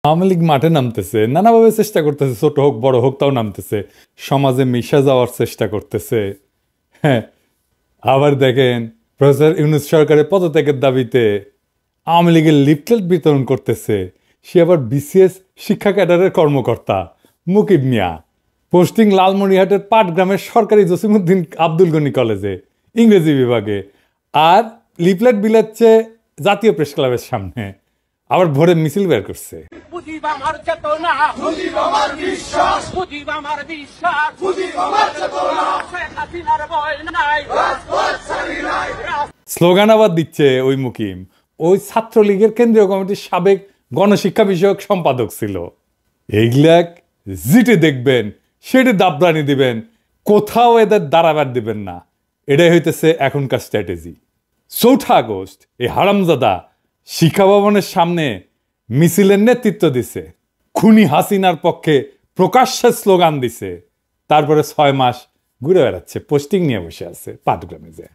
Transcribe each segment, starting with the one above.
আওয়ামী লীগ মাঠে নামতেছে, নানাভাবে চেষ্টা করতেছে, ছোট হোক বড় হোক তাও নামতেছে, সমাজে মিশে যাওয়ার চেষ্টা করতেছে। হ্যাঁ, আবার দেখেন প্রফেসর ইউনূস সরকারের পদত্যাগের দাবিতে আওয়ামী লীগের লিফলেট বিতরণ করতেছে। সে আবার বিসিএস শিক্ষা ক্যাডারের কর্মকর্তা মুকিব মিয়া, পোস্টিং লালমনিরহাটের পাটগ্রামের সরকারি জসিমউদ্দিন আব্দুল গনি কলেজে ইংরেজি বিভাগে, আর লিফলেট বিলাচ্ছে জাতীয় প্রেস ক্লাবের সামনে। আবার ভোরে মিছিল বের করছে। স্লোগান আবার দিচ্ছে ওই মুকিম, ওই ছাত্রলীগের কেন্দ্রীয় কমিটির সাবেক গণশিক্ষা বিষয়ক সম্পাদক ছিল। এইগুলা জিটে দেখবেন, সেটি দাবরানি দিবেন, কোথাও এদের দাঁড়াবার দিবেন না। এটাই হইতেছে এখনকার স্ট্র্যাটেজি। 4 আগস্ট এই হারামজাদা শিক্ষা ভবনের সামনে মিছিলের নেতৃত্ব দিছে, খুনি হাসিনার পক্ষে প্রকাশ্যে স্লোগান দিছে। তারপরে 6 মাস ঘুরে বেড়াচ্ছে, পোস্টিং নিয়ে বসে আছে পাটগ্রামে। যে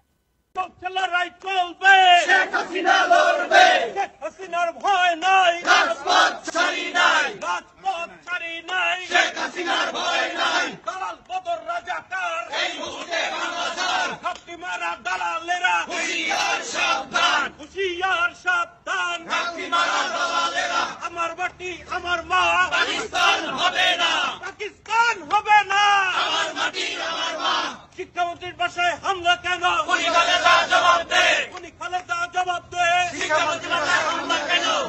শিক্ষামন্ত্রীর বাসায় হামলা কেন?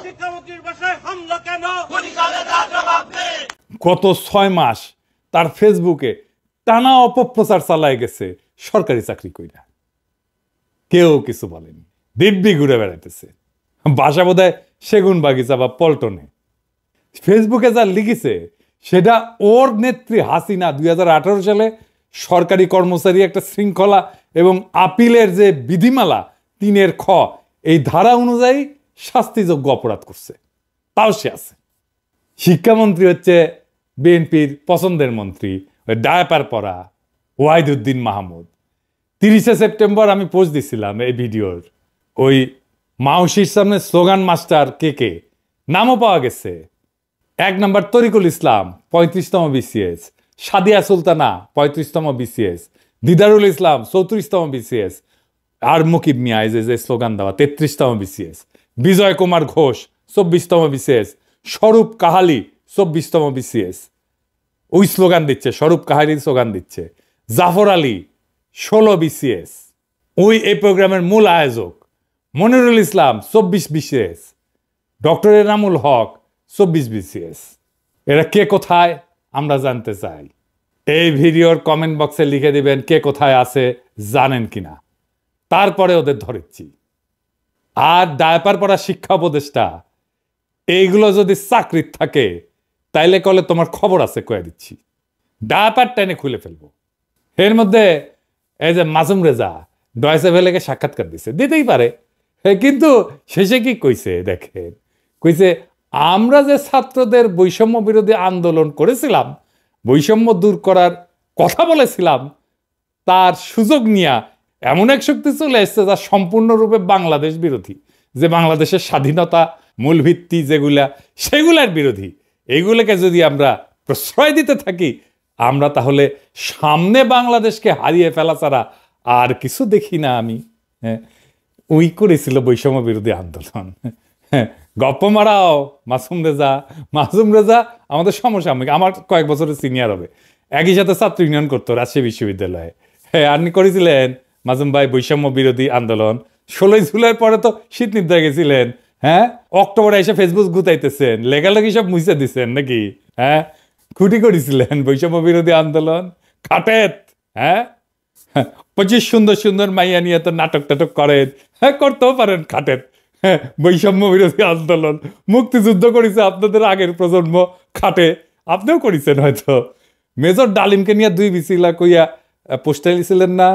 শিক্ষামন্ত্রীর বাসায় হামলা কেন? গত 6 মাস তার ফেসবুকে টানা অপপ্রচার চালায় গেছে সরকারি চাকরি কইরা। কেউ কিছু বলেনি, দিব্যি ঘুরে বেড়াইতেছে। বাসা বোধহয় সেগুন বাগিচা বা পল্টনে। ফেসবুকে যা লিখেছে সেটা ওর নেত্রী হাসিনা 2018 সালে সরকারি কর্মচারী একটা শৃঙ্খলা এবং আপিলের যে বিধিমালা 3 খ এই ধারা অনুযায়ী শাস্তিযোগ্য অপরাধ করছে, তাও সে আছে। শিক্ষামন্ত্রী হচ্ছে বিএনপির পছন্দের মন্ত্রী, ওই ডায়াপার পরা ওয়াহিদুদ্দিন মাহমুদ। 30 সেপ্টেম্বর আমি পোস্ট দিছিলাম এই ভিডিওর। ওই মাউসির সামনে স্লোগান মাস্টার কে নামও পাওয়া গেছে। 1 নম্বর তরিকুল ইসলাম 35তম বিসিএস, সাদিয়া সুলতানা 35তম বিসিএস, দিদারুল ইসলাম 34তম বিসিএস, আর মুকিব মিয়া যে স্লোগান দেওয়া 33তম বিসিএস, বিজয় কুমার ঘোষ 24তম বিসিএস, স্বরূপ কাহালি 24তম বিসিএস। ওই স্লোগান দিচ্ছে, স্বরূপ কাহালির স্লোগান দিচ্ছে। জাফর আলী 16 বিসিএস। ওই এই প্রোগ্রামের মূল আয়োজক মনিরুল ইসলাম 24 BCS, doctor Enamul Haque 24 BCS. এরা কে কোথায় আমরা জানতে চাই। এই ভিডিওর কমেন্ট বক্সে লিখে দিবেন কে কোথায় আছে জানেন কিনা, তারপরে ওদের ধরেছি। আর ডায়াপার পড়া শিক্ষা উপদেষ্টা এইগুলো যদি চাকরির থাকে তাইলে কলে তোমার খবর আছে কয়ে দিচ্ছি, ডায়াপার টেনে খুলে ফেলবো। এর মধ্যে এই যে মাসুম রেজা ডয়েচে ভেলেকে সাক্ষাৎকার দিছে, দিতেই পারে, কিন্তু শেষে কি কইছে দেখেন, কইছে আমরা যে ছাত্রদের বৈষম্য বিরোধী আন্দোলন করেছিলাম, বৈষম্য দূর করার কথা বলেছিলাম, তার সুযোগ নিয়ে এমন এক শক্তি চলে এসছে যা সম্পূর্ণরূপে বাংলাদেশ বিরোধী, যে বাংলাদেশের স্বাধীনতা মূল ভিত্তি যেগুলা সেগুলার বিরোধী। এইগুলোকে যদি আমরা প্রশ্রয় দিতে থাকি আমরা তাহলে সামনে বাংলাদেশকে হারিয়ে ফেলা ছাড়া আর কিছু দেখি না আমি। ওই করেছিল বৈষম্য বিরোধী আন্দোলন। গপ্প মারাও মাসুম রেজা আমাদের সমসাময়িক, আমার কয়েক বছরের সিনিয়র হবে, একই সাথে ছাত্র ইউনিয়ন করতো রাজশাহী বিশ্ববিদ্যালয়ে। হ্যাঁ, আপনি করেছিলেন মাজুম ভাই বৈষম্য বিরোধী আন্দোলন। 16 জুলাই পরে তো শীত নিদ্রায় গেছিলেন। হ্যাঁ, অক্টোবরে এসে ফেসবুক গুতাইতেছেন, লেখালেখি সব মুছে দিচ্ছেন নাকি? হ্যাঁ, খুঁটি করেছিলেন বৈষম্য বিরোধী আন্দোলন খাটেত। হ্যাঁ, 25 সুন্দর সুন্দর মাইয়া নিয়ে তো নাটক টাটক করেন। হ্যাঁ, করতেও পারেন খাটেত। হ্যাঁ, বৈষম্য বিরোধী আন্দোলন মুক্তিযুদ্ধ করেছে আপনাদের আগের প্রজন্ম, খাটে আপনিও করেছেন হয়তো। মেজর ডালিমকে নিয়ে 2 বিসিলা কইয়া পোস্টার লিছিলেন না?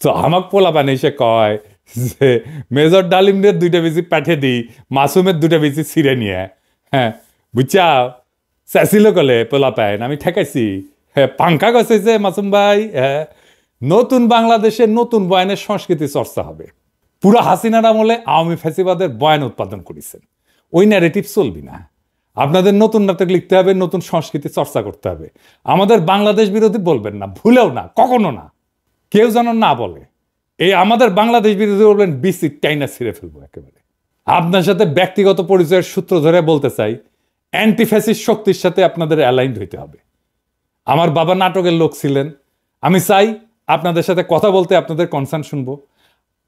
তো আমাক পোলা বানিয়েছে কয় যে মেজর ডালিমের 2টা বিসি পাঠিয়ে দিই, মাসুমের 2টা বিসি ছিঁড়ে নিয়ে। হ্যাঁ, বুঝছা চেঁচিল কলে পোলা পায় আমি ঠেকাইছি। হ্যাঁ, পাঙ্খা গছেছে মাসুম ভাই। হ্যাঁ, নতুন বাংলাদেশে নতুন বয়ানের সংস্কৃতি চর্চা হবে। পুরো হাসিনার আমলে আওয়ামী ফ্যাসিবাদের বয়ান উৎপাদন করেছেন, ওই ন্যারেটিভ চলবি না। আপনাদের নতুন নাটক লিখতে হবে, নতুন সংস্কৃতি চর্চা করতে হবে। আমাদের বাংলাদেশ বিরোধী বলবেন না, ভুলেও না, কখনো না, কেউ যেন না বলে। এই আমাদের বাংলাদেশ বিরোধী বলবেন, বিসি টাইনা ছিঁড়ে ফেলবো একেবারে। আপনার সাথে ব্যক্তিগত পরিচয়ের সূত্র ধরে বলতে চাই, অ্যান্টিফ্যাসিস্ট শক্তির সাথে আপনাদের অ্যালাইন্ড হইতে হবে। আমার বাবা নাটকের লোক ছিলেন, আমি চাই আপনাদের সাথে কথা বলতে আপনাদের কনসার্ন শুনবো,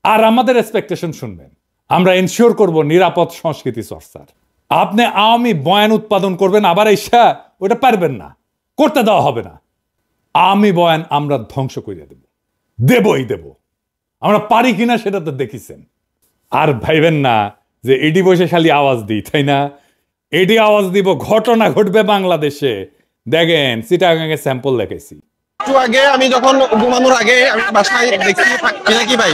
আর আমাদের এক্সপেকটেশন শুনবেন। আমরা এনশিওর করব নিরাপদ সংস্কৃতি চর্চার। আপনি আওয়ামী বয়ান উৎপাদন করবেন, আবার ঈশা ওটা পারবেন না, করতে দেওয়া হবে না। আওয়ামী বয়ান আমরা ধ্বংস করে দেবই দেব। আমরা পারি কিনা সেটা তো দেখিছেন। আর ভাইবেন না যে এডি বসে খালি আওয়াজ দিই, তাই না? এডি আওয়াজ দিব, ঘটনা ঘটবে বাংলাদেশে। দেখেন চিটাগাঙে স্যাম্পল দেখেছি। একটু আগে আমি যখন ঘুমানোর আগে আমি বাসায় দেখছি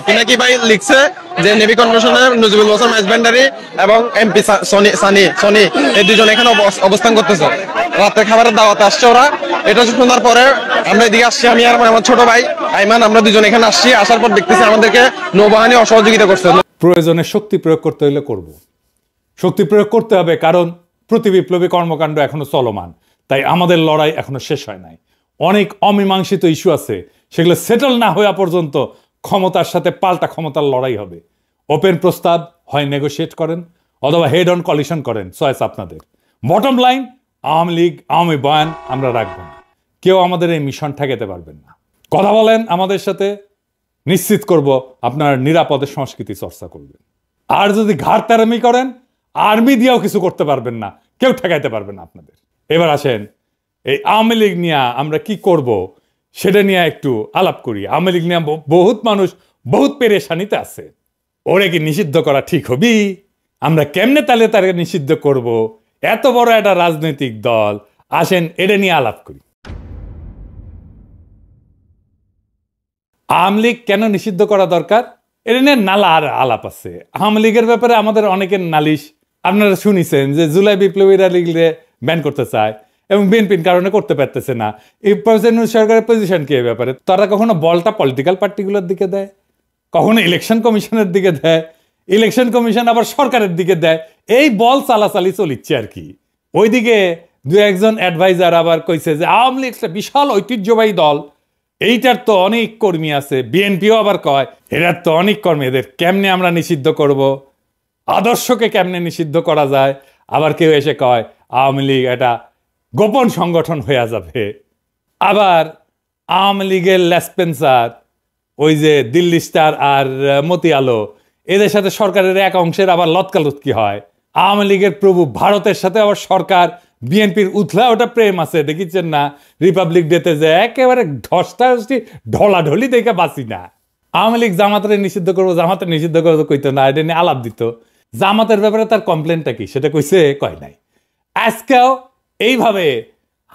পিনাকি ভাই লিখছে যে নেভি কনভেনশনের নজিবুল হোসেন ম্যাচব্যান্ডারি এবং এমপি সনি এই দুজন এখানে অবস্থান করতেছে। রাতের খাবারের দাওয়াতে আসছে ওরা। এটা শোনার পরে আমরা এদিকে আসছি, আমি আর আমার ছোট ভাই আইমান, আমরা দুজন এখানে আসছি। আসার পর দেখতেছি আমাদেরকে নৌবাহিনী অসহযোগিতা করছে। প্রয়োজনে শক্তি প্রয়োগ করতে হলে করব, শক্তি প্রয়োগ করতে হবে, কারণ প্রতি বিপ্লবী কর্মকাণ্ড এখনো চলমান। তাই আমাদের লড়াই এখনো শেষ হয় নাই। অনেক অমীমাংসিত ইস্যু আছে, সেগুলো সেটেল না হওয়া পর্যন্ত ক্ষমতার সাথে পাল্টা ক্ষমতার লড়াই হবে। ওপেন প্রস্তাব হয় নেগোশিয়েট করেন, অথবা হেড অন কলিশন করেন, চয়েস আপনাদের। বটম লাইন, আওয়ামী লীগ আওয়ামী বয়ান আমরা রাখবো না। কেউ আমাদের এই মিশন ঠেকাতে পারবেন না। কথা বলেন আমাদের সাথে, নিশ্চিত করব আপনার নিরাপদে সংস্কৃতি চর্চা করবেন। আর যদি ঘাড়তারামি করেন, আর্মি দিয়েও কিছু করতে পারবেন না, কেউ ঠেকাইতে পারবেন না আপনাদের। এবার আসেন এই আওয়ামী লীগ নিয়ে আমরা কি করব সেটা নিয়ে একটু আলাপ করি। আওয়ামী লীগ নিয়ে বহুত মানুষ বহুত পেরেশানিতে আছে। ওরে কি নিষিদ্ধ করা ঠিক হবি? আমরা কেমনে তাহলে তাকে নিষিদ্ধ করব? এত বড় একটা রাজনৈতিক দল, আসেন এটা নিয়ে আলাপ করি। আওয়ামী লীগ কেন নিষিদ্ধ করা দরকার, এটা নিয়ে নালা আর আলাপ আছে। আওয়ামী লীগের ব্যাপারে আমাদের অনেকের নালিশ আপনারা শুনিছেন যে জুলাই বিপ্লবীরা লীগরে ব্যান করতে চায় এবং বিএনপির কারণে করতে পারতেছে না। এই সরকারের পজিশন কি ব্যাপারে? তারা কখনো বলটা পলিটিক্যাল পার্টিগুলোর দিকে দেয়, কখনো ইলেকশন কমিশনের দিকে দেয়, ইলেকশন কমিশন আবার সরকারের দিকে দেয়। এই বল চালাচালি চলিচ্ছে আর কি। ওইদিকে দু একজন অ্যাডভাইজার আবার কইছে যে আওয়ামী লীগ একটা বিশাল ঐতিহ্যবাহী দল, এইটার তো অনেক কর্মী আছে। বিএনপিও আবার কয় এটার তো অনেক কর্মী, এদের কেমনে আমরা নিষিদ্ধ করব, আদর্শকে কেমনে নিষিদ্ধ করা যায়। আবার কেউ এসে কয় আওয়ামী লীগ এটা গোপন সংগঠন হয়ে যাবে। আবার আওয়ামী লীগের লেসপেন্সার, ওই যে দিল্লি স্টার আর মতি আলো, এদের সাথে সরকারের এক অংশের আবার লতকালুতকি হয়। আওয়ামী লীগের প্রভু ভারতের সাথে আবার সরকার বিএনপির উথলা ওটা প্রেম আছে, দেখিচ্ছেন না রিপাবলিক ডেতে যে একেবারে ঢসটা ঢলাঢলি দেখে বাঁচি না। আওয়ামী লীগ জামাতের নিষিদ্ধ করবো, জামাতের নিষিদ্ধ করবো কইতো না, এটা নিয়ে আলাপ দিত। জামাতের ব্যাপারে তার কমপ্লেনটা কি সেটা কইছে, কয় নাই। আজকেও এইভাবে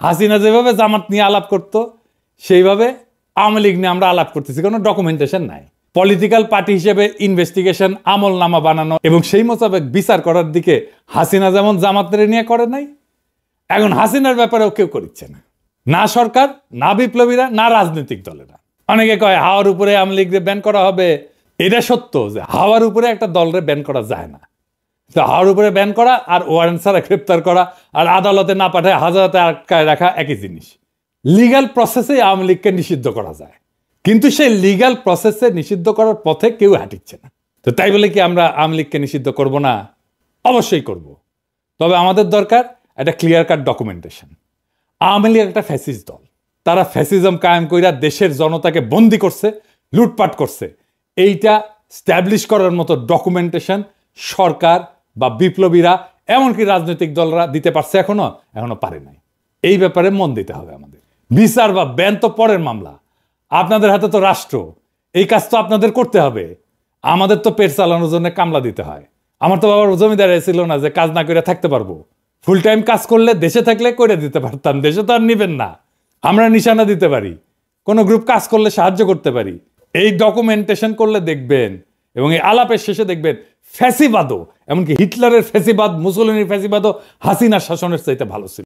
হাসিনা যেভাবে জামাত নিয়ে আলাপ করতো সেইভাবে আওয়ামী লীগ নিয়ে আমরা আলাপ করতেছি, কোনো ডকুমেন্টেশন নাই। পলিটিক্যাল পার্টি হিসেবে ইনভেস্টিগেশন আমল নামা বানানো এবং সেই মোতাবেক বিচার করার দিকে হাসিনা যেমন জামাতের নিয়ে করে নাই, এখন হাসিনার ব্যাপারেও কেউ করছে না, না সরকার, না বিপ্লবীরা, না রাজনৈতিক দলেরা। অনেকে কয় হাওয়ার উপরে আওয়ামী লীগরে ব্যান করা হবে। এটা সত্য যে হাওয়ার উপরে একটা দলরে ব্যান করা যায় না। তো হাওয়ার উপরে ব্যান করা আর ওয়ারেন্ট ছাড়া গ্রেপ্তার করা আর আদালতে না পাঠায় হাজারাতে আটকায় রাখা একই জিনিস। লিগ্যাল প্রসেসে আওয়ামী লীগকে নিষিদ্ধ করা যায়, কিন্তু সেই লিগ্যাল প্রসেসে নিষিদ্ধ করার পথে কেউ হাঁটিচ্ছে না। তো তাই বলে কি আমরা আওয়ামী লীগকে নিষিদ্ধ করব না? অবশ্যই করব। তবে আমাদের দরকার একটা clear cut documentation. Awami League একটা ফ্যাসিস্ট দল, তারা ফ্যাসিজম কায়েম কইরা দেশের জনতাকে বন্দি করছে, লুটপাট করছে। এইটা স্ট্যাবলিশ করার মতো ডকুমেন্টেশন সরকার বা বিপ্লবীরা এমনকি রাজনৈতিক দলরা দিতে পারছে এখনো পারে নাই। এই ব্যাপারে মন দিতে হবে আমাদের। বিচার বা ব্যান তো পরের মামলা, আপনাদের হাতে তো রাষ্ট্র, এই কাজ তো আপনাদের করতে হবে। আমাদের তো পেট চালানোর জন্য কামলা দিতে হয়। আমার তো বাবার জমিদার ছিল না যে কাজ না করে থাকতে পারবো। ফুল টাইম কাজ করলে দেশে থাকলে করে দিতে পারতাম, দেশে তো আর নিবেন না। আমরা নিশানা দিতে পারি, কোনো গ্রুপ কাজ করলে সাহায্য করতে পারি। এই ডকুমেন্টেশন করলে দেখবেন এবং এই আলাপের শেষে দেখবেন ফ্যাসিবাদও, এমনকি হিটলারের ফ্যাসিবাদ, মুসলিনের ফ্যাসিবাদও হাসিনার শাসনের চাইতে ভালো ছিল।